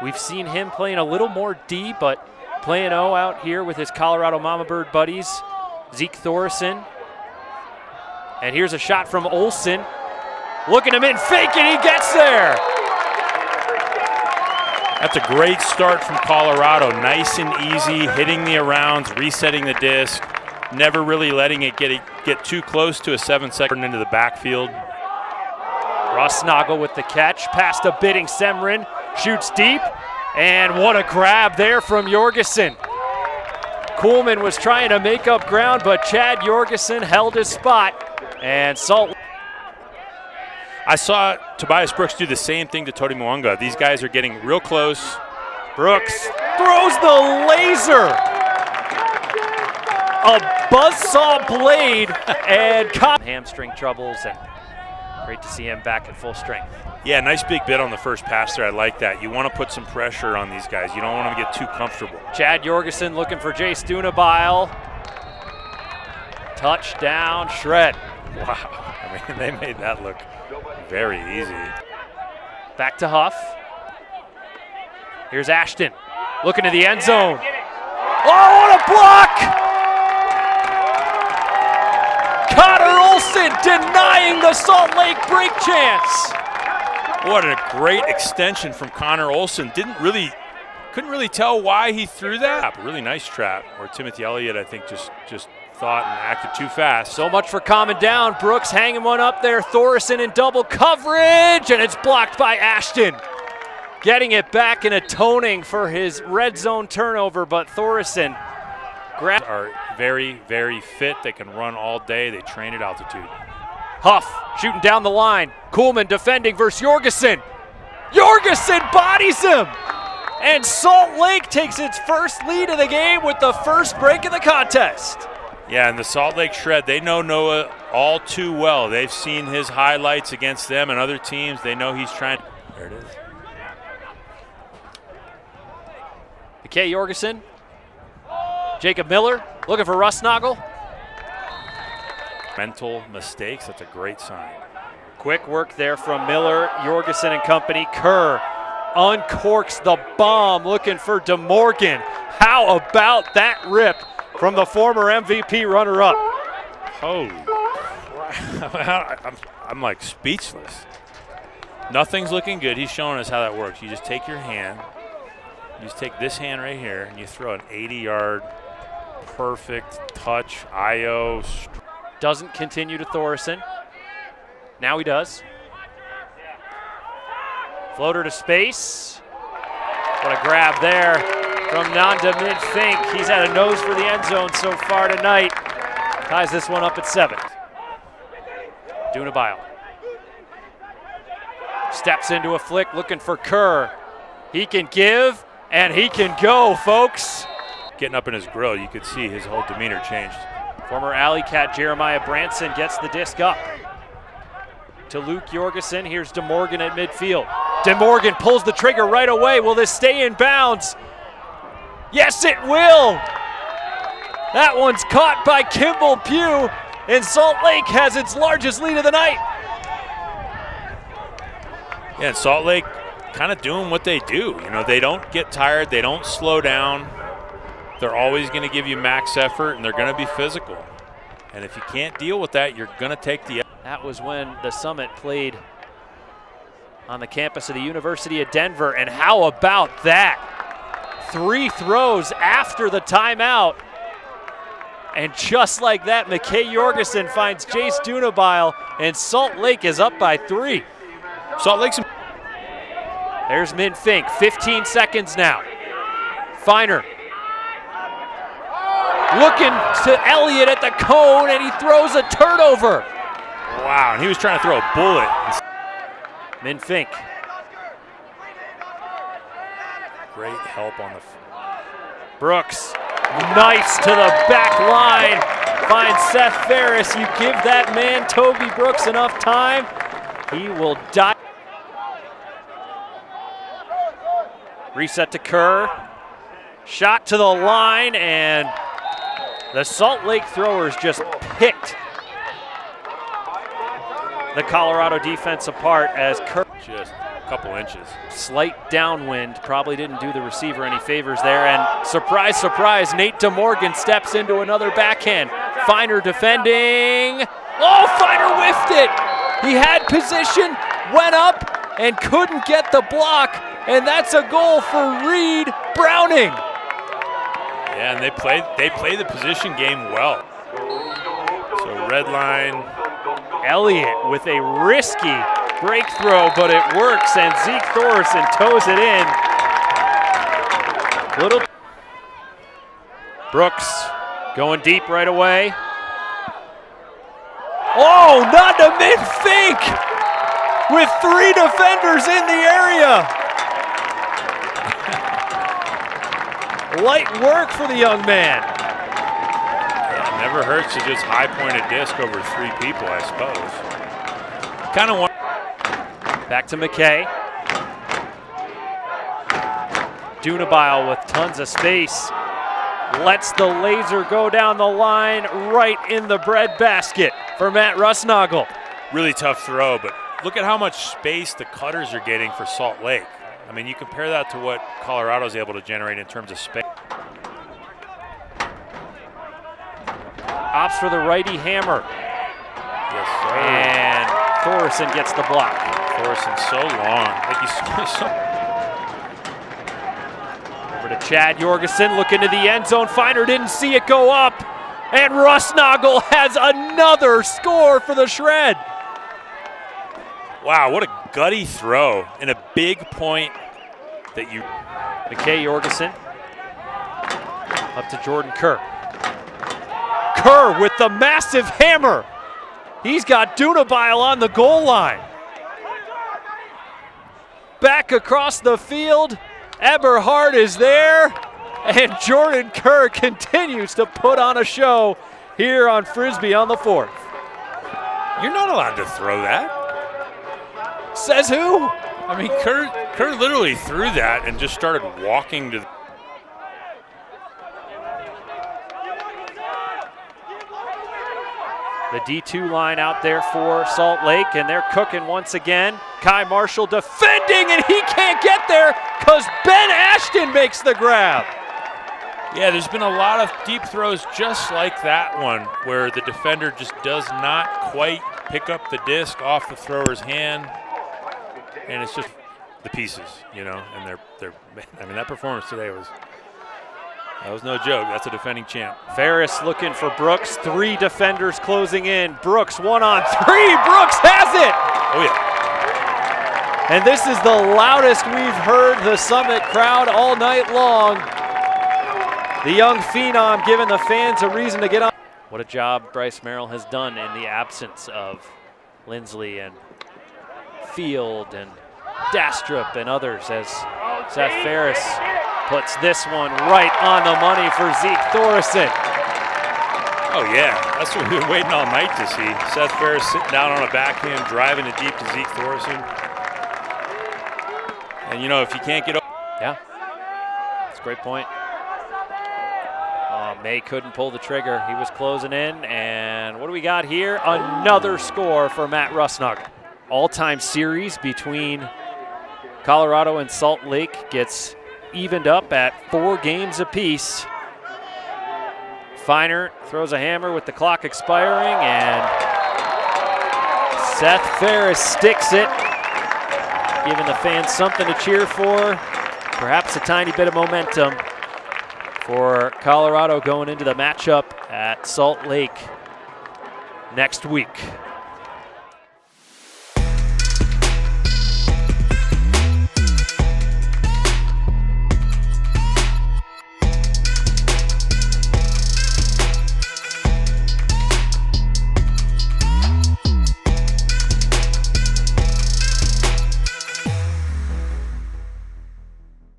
We've seen him playing a little more D, but playing O out here with his Colorado Mama Bird buddies, Zeke Thorson. And here's a shot from Olsen. Looking him in, fake, and he gets there. That's a great start from Colorado. Nice and easy, hitting the arounds, resetting the disc, never really letting it get too close to a 7-second into the backfield. Rusnagel with the catch, past a bidding Semrin, shoots deep, and what a grab there from Jorgensen. Kuhlman was trying to make up ground, but Chad Jorgensen held his spot, and Salt. I saw Tobias Brooks do the same thing to Tony Mwanga. These guys are getting real close. Brooks throws the laser. A buzzsaw blade and hamstring troubles, and great to see him back at full strength. Yeah, nice big bit on the first pass there. I like that. You want to put some pressure on these guys. You don't want them to get too comfortable. Chad Jorgensen looking for Jace Dunabile. Touchdown, shred. Wow, I mean, they made that look very easy. Back to Huff. Here's Ashton looking to the end zone. Oh, what a block! Connor Olsen denying the Salt Lake break chance. What a great extension from Connor Olsen. Couldn't really tell why he threw that. Really nice trap where Timothy Elliott, I think, just thought and acted too fast. So much for calming down. Brooks hanging one up there. Thorson in double coverage, and it's blocked by Ashton. Getting it back and atoning for his red zone turnover, but Thorson are very, very fit. They can run all day. They train at altitude. Huff shooting down the line. Kuhlman defending versus Jorgensen. Jorgensen bodies him. And Salt Lake takes its first lead of the game with the first break of the contest. Yeah, and the Salt Lake Shred, they know Noah all too well. They've seen his highlights against them and other teams. They know he's trying. There it is. McKay Jorgensen. Jacob Miller looking for Rusnagel. Mental mistakes, that's a great sign. Quick work there from Miller, Jorgensen and company. Kerr uncorks the bomb looking for DeMorgan. How about that rip from the former MVP runner-up? Holy crap. I'm like speechless. Nothing's looking good. He's showing us how that works. You just take your hand, you just take this hand right here, and you throw an 80-yard perfect touch, IO. Doesn't continue to Thorson. Now he does. Floater to space. What a grab there from Nanda Mid-Fink. He's had a nose for the end zone so far tonight. Ties this one up at 7. Dunabile. Steps into a flick looking for Kerr. He can give and he can go, folks. Getting up in his grill, you could see his whole demeanor changed. Former AlleyCat Jeremiah Branson gets the disc up to Luke Jorgensen. Here's DeMorgan at midfield. DeMorgan pulls the trigger right away. Will this stay in bounds? Yes, it will. That one's caught by Kimball Pugh, and Salt Lake has its largest lead of the night. Yeah, and Salt Lake kind of doing what they do. You know, they don't get tired. They don't slow down. They're always going to give you max effort, and they're going to be physical. And if you can't deal with that, you're going to take the. That was when the Summit played on the campus of the University of Denver. And how about that? 3 throws after the timeout. And just like that, McKay Jorgensen finds Jace Dunabile, and Salt Lake is up by 3. Salt Lake's. There's Min-Fink, 15 seconds now. Feiner. Looking to Elliott at the cone, and he throws a turnover. Wow, and he was trying to throw a bullet. Min-Fink. Great help on the. Brooks, nice to the back line. Finds Seth Ferris. You give that man, Toby Brooks, enough time, he will die. Reset to Kerr. Shot to the line, and the Salt Lake throwers just picked the Colorado defense apart as Kerr. Just couple inches. Slight downwind probably didn't do the receiver any favors there, and surprise, surprise, Nate DeMorgan steps into another backhand. Feiner defending. Oh, Feiner whiffed it. He had position, went up, and couldn't get the block, and that's a goal for Reed Browning. Yeah, and they play the position game well. So red line. Elliott with a risky break throw, but it works, and Zeke Thorson toes it in. Little Brooks going deep right away. Oh, not a mid-fake with 3 defenders in the area. Light work for the young man. Yeah, it never hurts to just high-pointed disc over 3 people, I suppose. Kind of want. Back to McKay. Dunabile with tons of space. Lets the laser go down the line right in the bread basket for Matt Rusnagel. Really tough throw, but look at how much space the cutters are getting for Salt Lake. I mean, you compare that to what Colorado's able to generate in terms of space. Opts for the righty hammer. Yes, sir. And Thorson gets the block. Thorson's so long. Like he's so. Over to Chad Jorgensen, looking to the end zone. Feiner didn't see it go up. And Rusnagel has another score for the Shred. Wow, what a gutty throw and a big point that you. McKay Jorgensen up to Jordan Kerr. Kerr with the massive hammer. He's got Dunabile on the goal line. Back across the field, Eberhard is there, and Jordan Kerr continues to put on a show here on Frisbee on the 4th. You're not allowed to throw that. Says who? I mean, Kerr literally threw that and just started walking to. The D2 line out there for Salt Lake, and they're cooking once again. Kai Marshall defending, and he can't get there because Ben Ashton makes the grab. Yeah, there's been a lot of deep throws just like that one where the defender just does not quite pick up the disc off the thrower's hand, and it's just the pieces, you know, and they're I mean, that performance today was no joke. That's a defending champ. Ferris looking for Brooks. 3 defenders closing in. Brooks 1-on-3. Brooks has it. Oh, yeah. And this is the loudest we've heard the Summit crowd all night long. The young phenom giving the fans a reason to get on. What a job Bryce Merrill has done in the absence of Lindsley and Field and Dastrup and others, as Seth Ferris puts this one right on the money for Zeke Thorson. Oh, yeah. That's what we've been waiting all night to see. Seth Ferris sitting down on a backhand, driving it deep to Zeke Thorson. And, you know, if you can't get over. Yeah, that's a great point. May couldn't pull the trigger. He was closing in. And what do we got here? Another score for Matt Rusnagel. All-time series between Colorado and Salt Lake gets evened up at 4 games apiece. Feiner throws a hammer with the clock expiring, and Seth Ferris sticks it, giving the fans something to cheer for, perhaps a tiny bit of momentum for Colorado going into the matchup at Salt Lake next week.